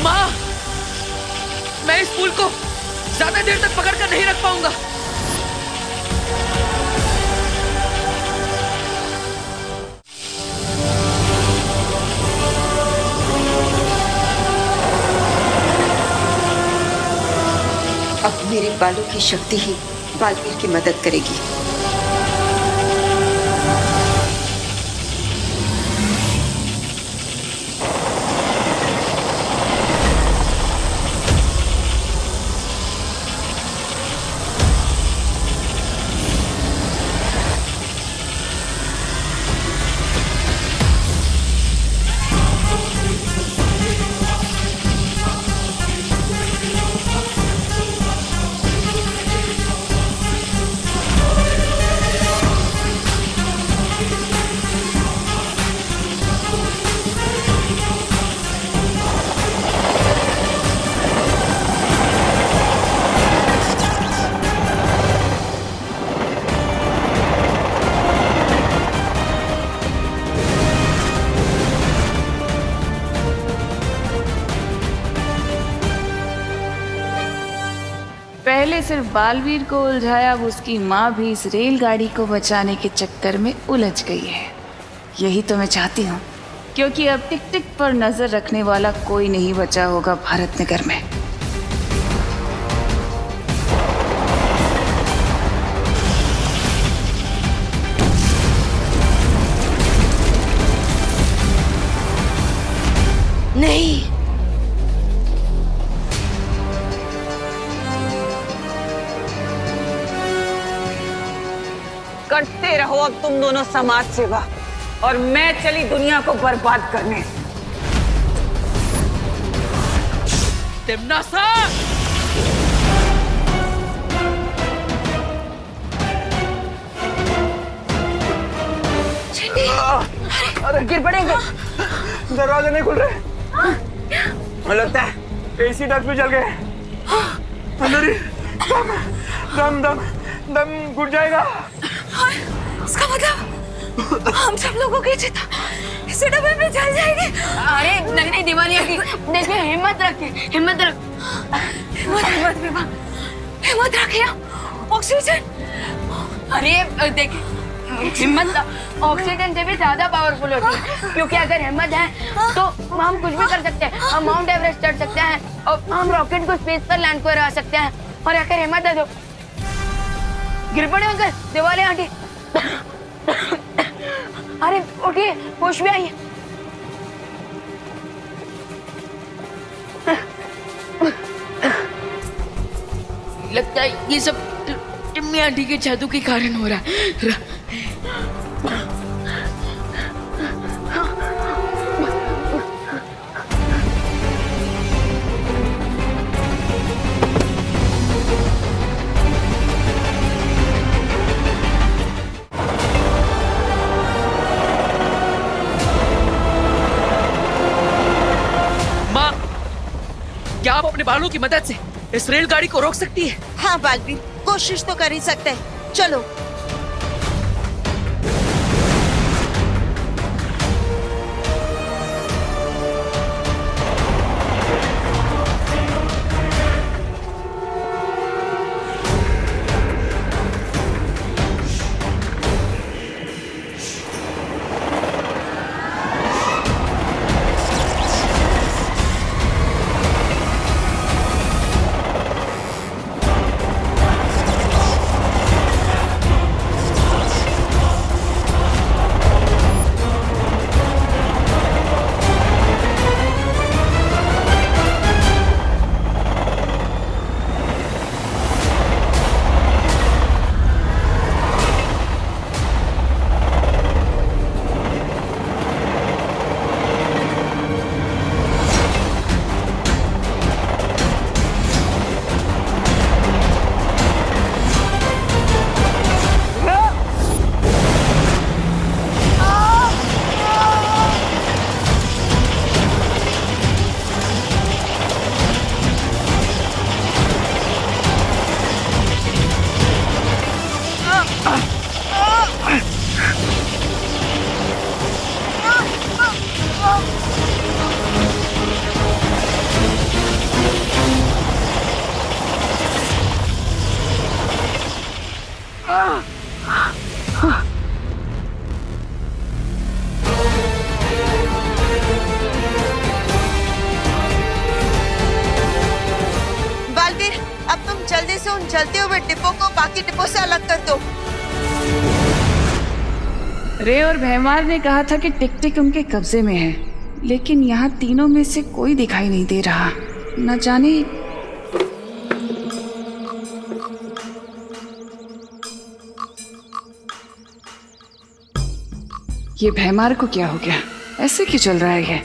माँ, मैं इस पुल को ज्यादा देर तक पकड़ कर नहीं रख पाऊंगा। अब मेरे बालों की शक्ति ही बालवीर की मदद करेगी। पहले सिर्फ बालवीर को उलझाया, अब उसकी माँ भी इस रेलगाड़ी को बचाने के चक्कर में उलझ गई है। यही तो मैं चाहती हूँ, क्योंकि अब टिक टिक पर नजर रखने वाला कोई नहीं बचा होगा भारत नगर में। नहीं, करते रहो अब तुम दोनों समाज सेवा, और मैं चली दुनिया को बर्बाद करने। तिमनासा! अरे गिर पड़ेंगे। दरवाजे नहीं खुल रहे। लगता है एसी डक्ट भी जल गए। अंदर ही दम दम दम घुट जाएगा। इसका मतलब हम सब लोगों की चिता इसी डब्बे में जल जाएगी। अरे नहीं नहीं दिवालिया की, देखिए हिम्मत रखिए, हिम्मत रख, हिम्मत विभा, हिम्मत रखिए। ऑक्सीजन, अरे देखिए हिम्मत ऑक्सीजन से भी ज्यादा पावरफुल होती है, क्योंकि अगर हिम्मत है तो हम कुछ भी कर सकते हैं। हम माउंट एवरेस्ट चढ़ सकते हैं और हम रॉकेट को स्पेस पर लैंड करवा सकते हैं। और अगर हिम्मत है तो गिर पड़े अंकल, दिवाली आंटी। अरे उठिए, होश में आइए। लगता है ये सब टिम्मी आंटी के जादू के कारण हो रहा है। क्या आप अपने अपने बालों की मदद से इस रेलगाड़ी को रोक सकती है। हाँ बालवीर, कोशिश तो कर ही सकते हैं। चलो। बालवीर, अब तुम जल्दी से उन जलते हुए डिब्बों को बाकी डिब्बों से अलग कर दो। रे और भैमार ने कहा था कि टिक टिक उनके कब्जे में है, लेकिन यहाँ तीनों में से कोई दिखाई नहीं दे रहा। न जाने ये भैमार को क्या हो गया, ऐसे क्यों चल रहा है ये?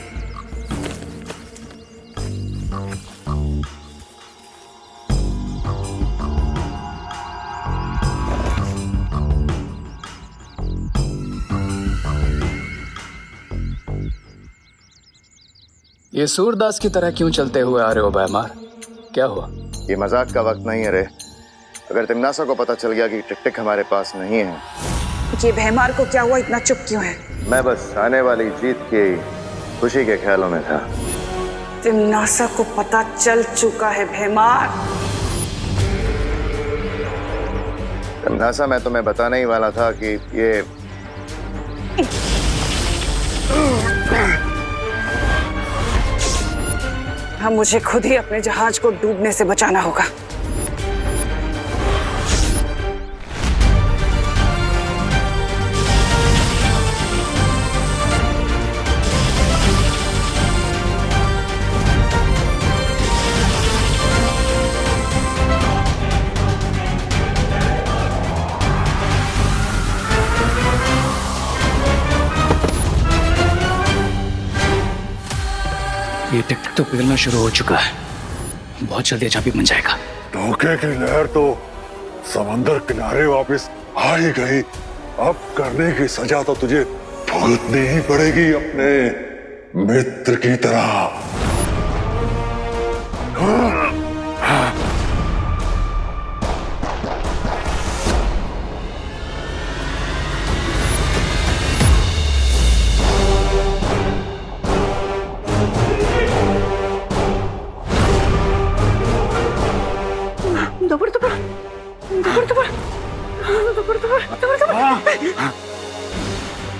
ये सूरदास की तरह क्यों चलते हुए आ रहे हो भैमार? क्या हुआ? ये मजाक का वक्त नहीं है रे। अगर तिमनासा को पता चल गया कि टिक टिक हमारे पास नहीं है। ये भैमार को क्या हुआ, इतना चुप क्यों है? मैं बस आने वाली जीत की खुशी के ख्यालों में था। तिमनासा को पता चल चुका है भैमार। तिमनासा, मैं तुम्हें बताने ही वाला था कि ये हम मुझे खुद ही अपने जहाज को डूबने से बचाना होगा। ये टिक टिक तो पिघलना शुरू हो चुका है, बहुत जल्दी चाबी बन जाएगा। धोखे की लहर तो समंदर किनारे वापस आ ही गई। अब करने की सजा तो तुझे भुगतनी ही पड़ेगी अपने मित्र की तरह।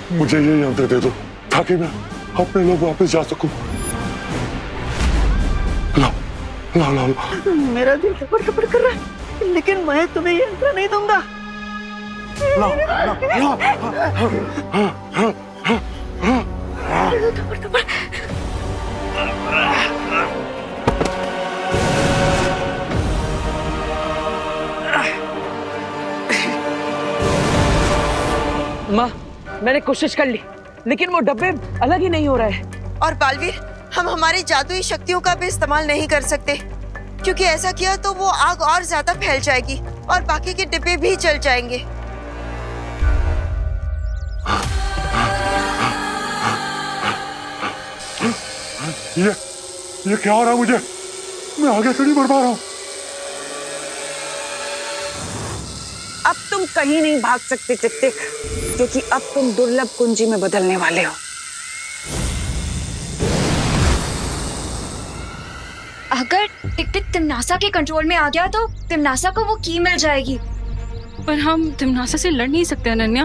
मुझे ये यंत्र दे दो ताकि मैं अपने लोग वापस जा सकूं। ला, ला, ला, ला। मेरा दिल टपड़ टपड़ कर रहा है, लेकिन मैं तुम्हें ये यंत्र नहीं दूंगा। ला, ला, ला। टपड़ टपड़। माँ, मैंने कोशिश कर ली, लेकिन वो डब्बे अलग ही नहीं हो रहे हैं। और बालवीर, हम हमारी जादुई शक्तियों का भी इस्तेमाल नहीं कर सकते, क्योंकि ऐसा किया तो वो आग और ज्यादा फैल जाएगी और बाकी के डिब्बे भी जल जाएंगे। ये क्या हो रहा है मुझे? मैं आगे क्यों नहीं बढ़ पा रहा हूँ? अब तुम कहीं नहीं भाग सकते टिक टिक, क्योंकि अब तुम दुर्लभ कुंजी में बदलने वाले हो। अगर टिक टिक तिमनासा के कंट्रोल में आ गया तो तिमनासा को वो की मिल जाएगी। पर हम तिमनासा से लड़ नहीं सकते अनन्या।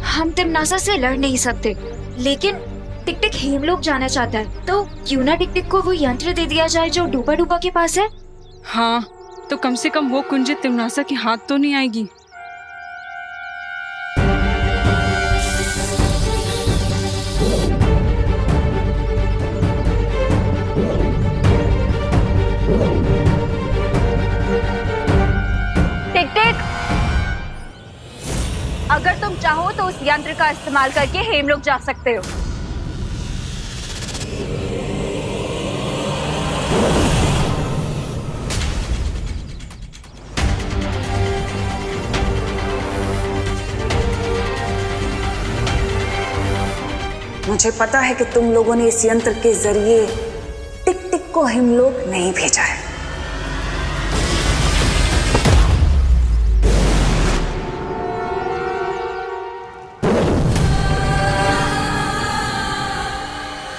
हम तिमनासा से लड़ नहीं सकते, लेकिन टिक टिक हेमलोक जाना चाहता है, तो क्यों ना टिक टिक को वो यंत्र दे दिया जाए जो डूबा डूबा के पास है। हाँ, तो कम से कम वो कुंजी तिमनासा के हाथ तो नहीं आएगी। टिक टिक, अगर तुम चाहो तो उस यंत्र का इस्तेमाल करके हेमलोक जा सकते हो। मुझे पता है कि तुम लोगों ने इस यंत्र के जरिए टिक टिक को हेमलोक नहीं भेजा है।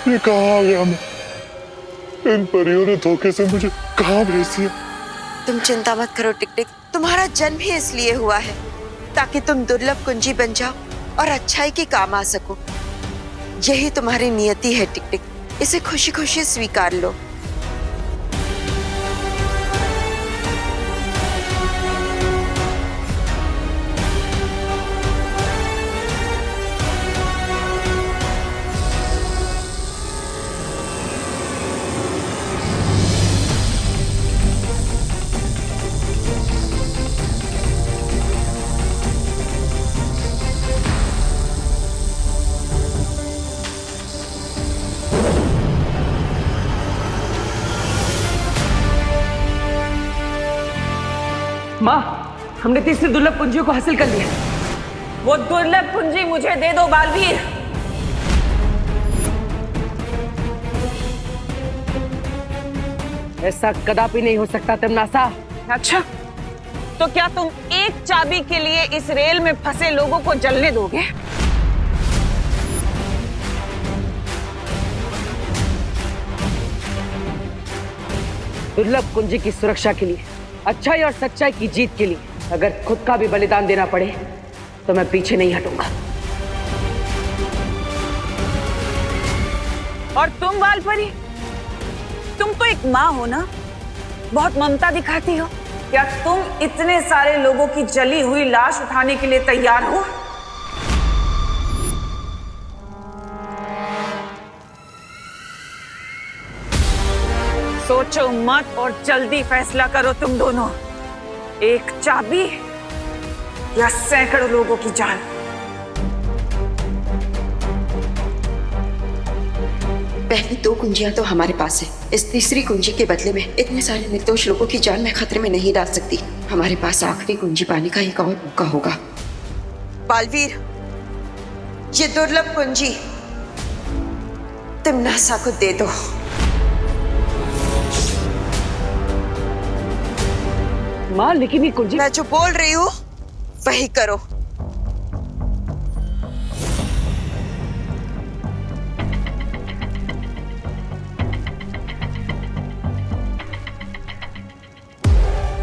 ये कहाँ आ गया मैं? इन परियों ने धोखे से मुझे कहाँ भेज दिया? तुम चिंता मत करो टिक टिक, तुम्हारा जन्म ही इसलिए हुआ है ताकि तुम दुर्लभ कुंजी बन जाओ और अच्छाई के काम आ सको। यही तुम्हारी नियति है टिक टिक, इसे खुशी खुशी स्वीकार लो। माँ, हमने तीसरी दुर्लभ कुंजियों को हासिल कर लिया। वो दुर्लभ कुंजी मुझे दे दो बालवीर। ऐसा कदापि नहीं हो सकता तिमनासा। अच्छा, तो क्या तुम एक चाबी के लिए इस रेल में फंसे लोगों को जलने दोगे? दुर्लभ कुंजी की सुरक्षा के लिए, अच्छाई और सच्चाई की जीत के लिए अगर खुद का भी बलिदान देना पड़े तो मैं पीछे नहीं हटूंगा। और तुम बालपरी, तुम तो एक माँ हो ना, बहुत ममता दिखाती हो। क्या तुम इतने सारे लोगों की जली हुई लाश उठाने के लिए तैयार हो? सोचो मत और जल्दी फैसला करो तुम दोनों। एक चाबी या सैकड़ों लोगों की जान। पहली दो कुंजियां तो हमारे पास है, इस तीसरी कुंजी के बदले में इतने सारे निर्दोष लोगों की जान मैं खतरे में नहीं डाल सकती। हमारे पास आखिरी कुंजी पाने का एक और मौका होगा। बालवीर, ये दुर्लभ कुंजी तिमनासा को दे दो। माँ, लेकिन ये कुंजी, मैं जो बोल रही हूँ वही करो।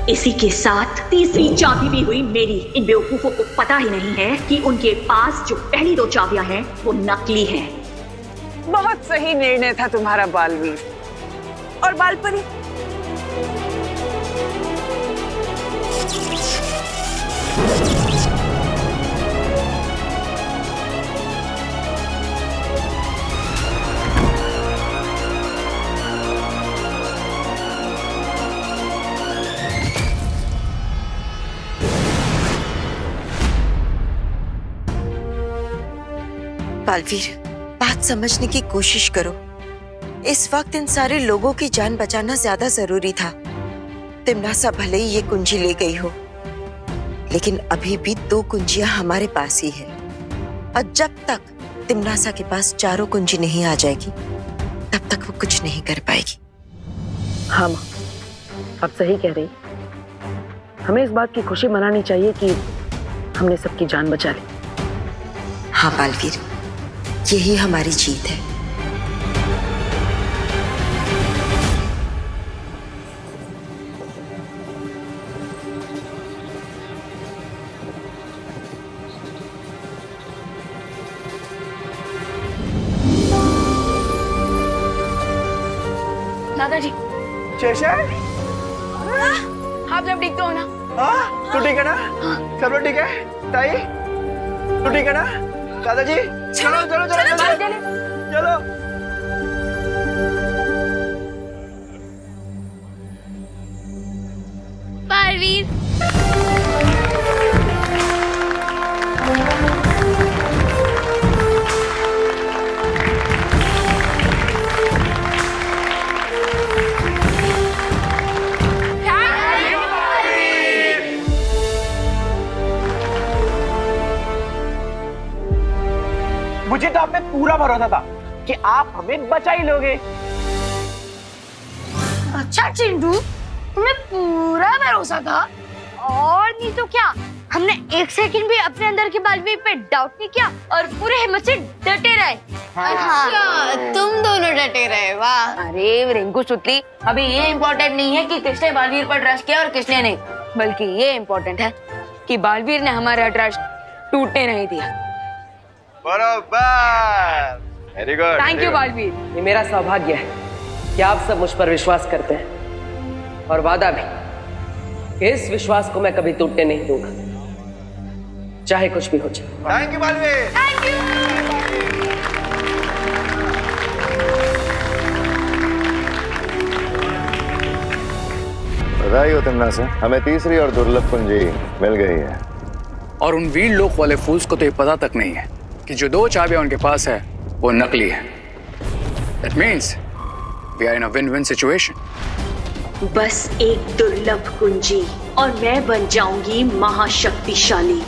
इसी के साथ तीसरी चाबी भी हुई मेरी। इन बेवकूफों को पता ही नहीं है कि उनके पास जो पहली दो चाबियां हैं वो नकली हैं। बहुत सही निर्णय था तुम्हारा बालवीर। और बालपरी, बालवीर, बात समझने की कोशिश करो। इस वक्त इन सारे लोगों की जान बचाना ज्यादा जरूरी था। तिमनासा भले ही ये कुंजी ले गई हो, लेकिन अभी भी दो कुंजियां हमारे पास ही है। और जब तक तिमनासा के पास चारों कुंजी नहीं आ जाएगी, तब तक वो कुछ नहीं कर पाएगी। हाँ माँ, आप सही कह रही। हमें इस बात की खुशी मनानी चाहिए कि हमने सबकी जान बचा ली। हाँ बालवीर, यही हमारी जीत है। दादाजी। शेषर, आप सब ठीक तो हो ना? हाँ, तू ठीक है ना? सब लोग ठीक है? ताई, तू ठीक है ना? दादाजी, चलो चलो चलो चलो चलो। बालवीर, मुझे तो आप पे पूरा भरोसा था कि आप हमें बचा ही लोगे। अच्छा चिंटू, तुम्हें पूरा भरोसा था? और नहीं तो क्या, हमने एक सेकंड भी अपने अंदर के बालवीर पे डाउट नहीं किया और पूरे हिम्मत से डटे रहे। अच्छा, तुम दोनों डटे रहे, वाह। अरे रिंकू सुतली, अभी ये इम्पोर्टेंट नहीं है कि किसने बालवीर पर ट्रस्ट किया और किसने नहीं, बल्कि ये इम्पोर्टेंट है कि बालवीर ने हमारा ट्रस्ट टूटने नहीं दिया। बराबर, very good. Thank you Baalveer. ये मेरा सौभाग्य है कि आप सब मुझ पर विश्वास करते हैं, और वादा भी कि इस विश्वास को मैं कभी टूटने नहीं दूंगा, चाहे कुछ भी हो जाए। Thank you Baalveer. Thank you. बधाई हो तुमना से, हमें तीसरी और दुर्लभ कुंजी मिल गई है। और उन वीर लोक वाले फूल्स को तो ये पता तक नहीं है कि जो 2 चाबियां उनके पास है वो नकली है। That means we are in a win-win situation. बस एक दुर्लभ कुंजी और मैं बन जाऊंगी महाशक्तिशाली।